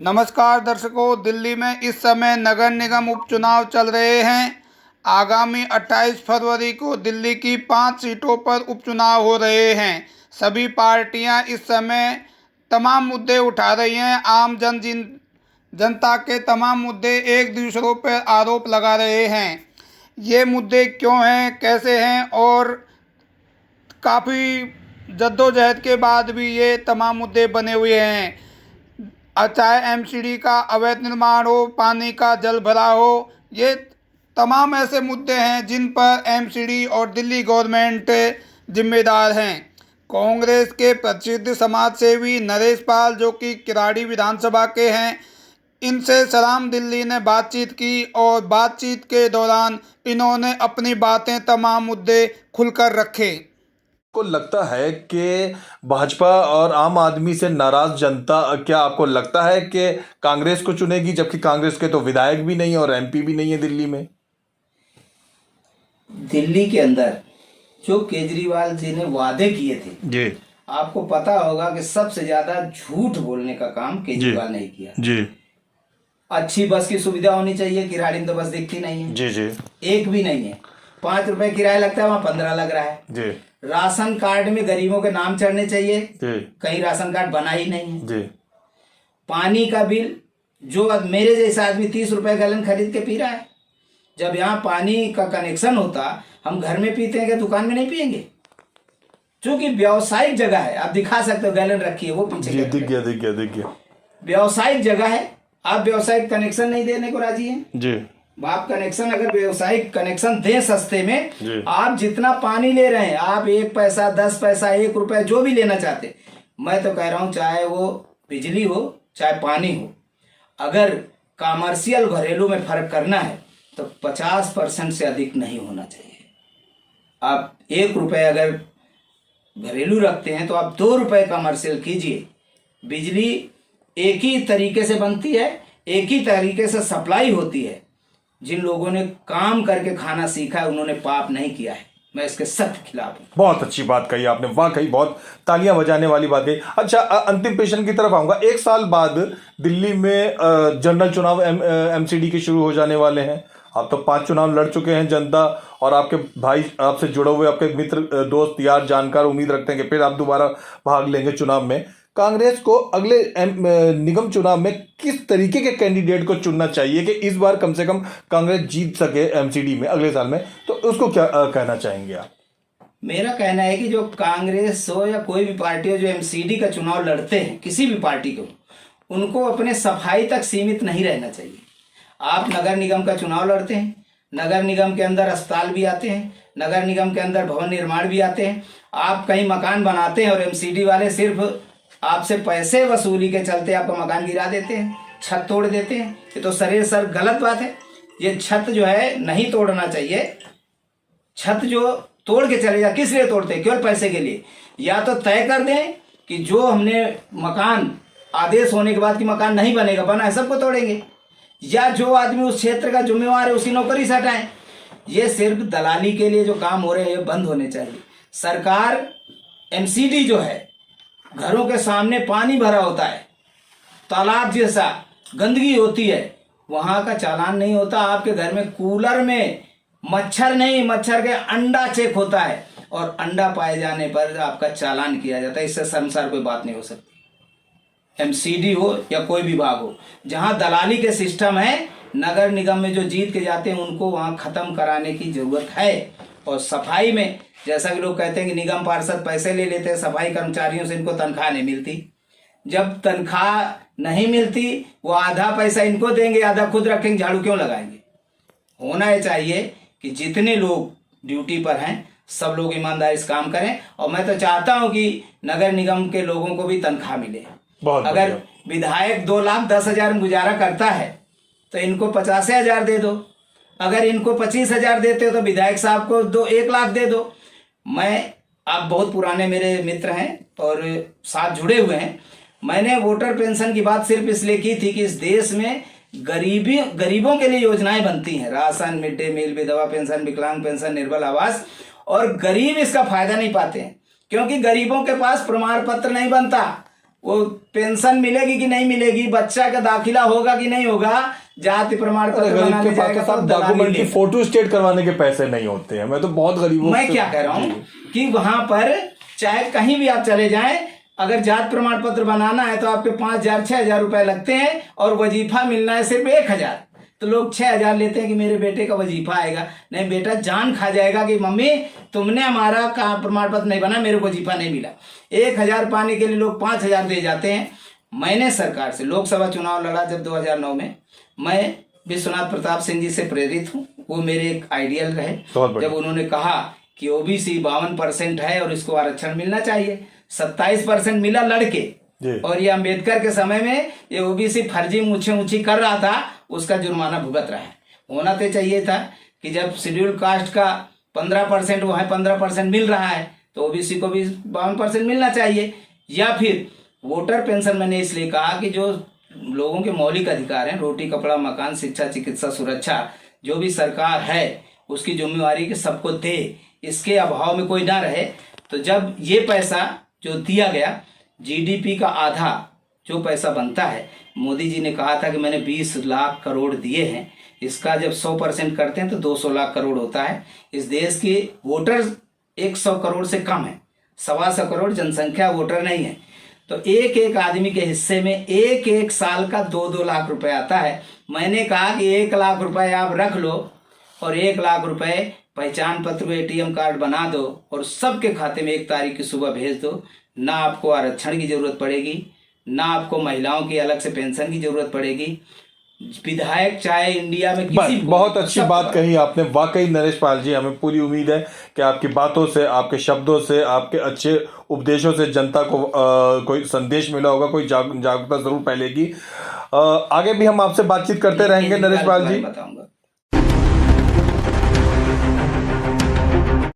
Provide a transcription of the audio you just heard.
नमस्कार दर्शकों, दिल्ली में इस समय नगर निगम उपचुनाव चल रहे हैं। आगामी 28 फरवरी को दिल्ली की 5 सीटों पर उपचुनाव हो रहे हैं। सभी पार्टियां इस समय तमाम मुद्दे उठा रही हैं। आम जनता के तमाम मुद्दे एक दूसरों पर आरोप लगा रहे हैं। ये मुद्दे क्यों हैं, कैसे हैं और काफ़ी जद्दोजहद के बाद भी ये तमाम मुद्दे बने हुए हैं। चाहे एमसीडी का अवैध निर्माण हो, पानी का जल भराव हो, ये तमाम ऐसे मुद्दे हैं जिन पर एमसीडी और दिल्ली गवर्नमेंट जिम्मेदार हैं। कांग्रेस के प्रसिद्ध समाजसेवी नरेश पाल, जो कि किराड़ी विधानसभा के हैं, इनसे सलाम दिल्ली ने बातचीत की और बातचीत के दौरान इन्होंने अपनी बातें, तमाम मुद्दे खुलकर रखे। को लगता है कि भाजपा और आम आदमी से नाराज जनता, क्या आपको लगता है कि कांग्रेस को चुनेगी, जबकि कांग्रेस के तो विधायक भी नहीं और एमपी भी नहीं है दिल्ली में? दिल्ली के अंदर जो केजरीवाल जी ने वादे किए थे जी, आपको पता होगा कि सबसे ज्यादा झूठ बोलने का काम केजरीवाल ने किया जी। अच्छी बस की सुविधा होनी चाहिए, किराड़ी में तो बस दिखती नहीं है जी जी एक भी नहीं है। 5 रुपए किराया लगता है, वहां 15 लग रहा है जी। राशन कार्ड में गरीबों के नाम चढ़ने चाहिए जी कहीं राशन कार्ड बना ही नहीं है जी। पानी का बिल जो मेरे जैसा आदमी 30 रुपए गैलन खरीद के पी रहा है, जब यहाँ पानी का कनेक्शन होता हम घर में पीते हैं, क्या दुकान में नहीं पियेंगे? क्योंकि व्यावसायिक जगह है, आप दिखा सकते हो, गैलन रखी है वो पीछे जी, दिख गया। व्यावसायिक जगह है, आप व्यावसायिक कनेक्शन नहीं देने को राजी हैं जी। आप कनेक्शन, अगर व्यवसायिक कनेक्शन दें सस्ते में, आप जितना पानी ले रहे हैं, आप 1 पैसा 10 पैसा 1 रुपए जो भी लेना चाहते, मैं तो कह रहा हूं चाहे वो बिजली हो चाहे पानी हो, अगर कमर्शियल घरेलू में फर्क करना है तो 50% से अधिक नहीं होना चाहिए। आप 1 रुपए अगर घरेलू रखते हैं तो आप 2 रुपए कमर्शियल कीजिए। बिजली एक ही तरीके से बनती है, एक ही तरीके से सप्लाई होती है। जिन लोगों ने काम करके खाना सीखा है उन्होंने पाप नहीं किया है, मैं इसके सख्त खिलाफ हूं। बहुत अच्छी बात कही आपने, वाकई बहुत तालियां बजाने वाली बात कही। अच्छा, अंतिम पेशन की तरफ आऊंगा। 1 साल बाद दिल्ली में जनरल चुनाव एमसीडी के शुरू हो जाने वाले हैं। आप तो 5 चुनाव लड़ चुके हैं। जनता और आपके भाई, आपसे जुड़े हुए आपके मित्र, दोस्त, यार, जानकार उम्मीद रखते हैं कि फिर आप दोबारा भाग लेंगे चुनाव में। कांग्रेस को अगले निगम चुनाव में किस तरीके के कैंडिडेट को चुनना चाहिए कि इस बार कम से कम कांग्रेस जीत सके एमसीडी में अगले साल में, तो उसको क्या कहना चाहेंगे आप? मेरा कहना है कि जो कांग्रेस हो या कोई भी पार्टी हो जो एमसीडी का चुनाव लड़ते हैं, किसी भी पार्टी को, उनको अपने सफाई तक सीमित नहीं रहना चाहिए। आप नगर निगम का चुनाव लड़ते हैं, नगर निगम के अंदर अस्पताल भी आते हैं, नगर निगम के अंदर भवन निर्माण भी आते हैं, आप कहीं मकान बनाते हैं और एमसीडी वाले सिर्फ आपसे पैसे वसूली के चलते आपका मकान गिरा देते हैं, छत तोड़ देते हैं। ये तो सरासर गलत बात है। ये छत जो है नहीं तोड़ना चाहिए। छत जो तोड़ के चले जा, किस लिए तोड़ते हैं? केवल पैसे के लिए। या तो तय कर दें कि जो हमने मकान, आदेश होने के बाद कि मकान नहीं बनेगा, बना है सबको तोड़ेंगे, या जो आदमी उस क्षेत्र का जिम्मेवार है उसकी नौकरी से हटाएं। ये सिर्फ दलाली के लिए जो काम हो रहे हैं ये बंद होने चाहिए। सरकार एमसीडी जो है, घरों के सामने पानी भरा होता है, तालाब जैसा गंदगी होती है, वहां का चालान नहीं होता। आपके घर में कूलर में मच्छर नहीं, मच्छर के अंडा चेक होता है और अंडा पाए जाने पर आपका चालान किया जाता है। इससे शर्मसार कोई बात नहीं हो सकती। एमसीडी हो या कोई विभाग हो, जहां दलाली के सिस्टम है, नगर निगम में जो जीत के जाते हैं उनको वहां खत्म कराने की जरूरत है। और सफाई में, जैसा कि लोग कहते हैं कि निगम पार्षद पैसे ले लेते हैं, सफाई कर्मचारियों से इनको तनख्वाह नहीं मिलती। जब तनख्वाह नहीं मिलती, वो आधा पैसा इनको देंगे, आधा खुद रखेंगे, झाड़ू क्यों लगाएंगे? होना ये चाहिए कि जितने लोग ड्यूटी पर हैं सब लोग ईमानदारी से काम करें। और मैं तो चाहता हूं कि नगर निगम के लोगों को भी तनख्वाह मिले। अगर विधायक 2,10,000 में गुजारा करता है तो इनको 50,000 दे दो। अगर इनको 25,000 देते हो तो विधायक साहब को 1 लाख दे दो। आप बहुत पुराने मेरे मित्र हैं और साथ जुड़े हुए हैं। मैंने वोटर पेंशन की बात सिर्फ इसलिए की थी कि इस देश में गरीबों के लिए योजनाएं बनती हैं, राशन, मिड डे मील, विधवा पेंशन, विकलांग पेंशन, निर्बल आवास, और गरीब इसका फायदा नहीं पाते हैं क्योंकि गरीबों के पास प्रमाण पत्र नहीं बनता। वो पेंशन मिलेगी कि नहीं मिलेगी, बच्चा का दाखिला होगा कि नहीं होगा, जाति प्रमाण पत्र गरीब बनाने के पास जाएगा तो तो साहब दलाली डॉक्यूमेंट की लेगा। फोटो स्टेट करवाने के पैसे नहीं होते हैं। मैं तो बहुत गरीबों मैं से- क्या कह रहा हूँ कि वहां पर चाहे कहीं भी आप चले जाएं, अगर जात प्रमाण पत्र बनाना है तो आपके 5,000 6,000 रुपए लगते हैं, और वजीफा मिलना है सिर्फ 1,000। तो लोग 6,000 लेते हैं कि मेरे बेटे का वजीफा आएगा। नहीं बेटा, जान खा जाएगा कि मम्मी तुमने हमारा प्रमाण पत्र नहीं बना, मेरे को वजीफा नहीं मिला। 1,000 पाने के लिए लोग 5,000 दे जाते हैं। मैंने सरकार से लोकसभा चुनाव लड़ा जब 2009 में, मैं विश्वनाथ प्रताप सिंह जी से प्रेरित हूँ, वो मेरे एक आइडियल रहे। बहुत बढ़िया। जब उन्होंने कहा कि ओबीसी 52% है और इसको आरक्षण मिलना चाहिए, 27% मिला लड़के, जी। और ये अंबेडकर के समय में ये ओबीसी फर्जी मूछे ऊंची कर रहा था, उसका जुर्माना भुगत रहा है। होना तो चाहिए था कि जब शेड्यूल कास्ट का 15% वो है, 15% मिल रहा है, तो ओबीसी को भी 52% मिलना चाहिए। या फिर वोटर पेंशन मैंने इसलिए कहा कि जो लोगों के मौलिक अधिकार हैं, रोटी कपड़ा मकान शिक्षा चिकित्सा सुरक्षा, जो भी सरकार है उसकी जिम्मेवारी कि सबको दे, इसके अभाव में कोई ना रहे। तो जब ये पैसा जो दिया गया, जीडीपी का आधा जो पैसा बनता है, मोदी जी ने कहा था कि मैंने 20 लाख करोड़ दिए हैं, इसका जब 100% करते हैं तो 200 लाख करोड़ होता है। इस देश के वोटर 100 करोड़ से कम है, 125 करोड़ जनसंख्या वोटर नहीं है। तो एक एक आदमी के हिस्से में एक एक साल का 2-2 लाख रुपए आता है। मैंने कहा कि 1 लाख रुपए आप रख लो और 1 लाख रुपए पहचान पत्र, एटीएम कार्ड बना दो और सबके खाते में 1 तारीख की सुबह भेज दो। ना आपको आरक्षण की जरूरत पड़ेगी, ना आपको महिलाओं की अलग से पेंशन की जरूरत पड़ेगी। विधायक चाहे इंडिया में किसी को, बहुत अच्छी सब बात पर। कही आपने। वाकई नरेश पाल जी, हमें पूरी उम्मीद है कि आपकी बातों से, आपके शब्दों से, आपके अच्छे उपदेशों से जनता को कोई संदेश मिला होगा, कोई जागरूकता जरूर फैलेगी। आगे भी हम आपसे बातचीत करते रहेंगे नरेश पाल जी। बताऊंगा।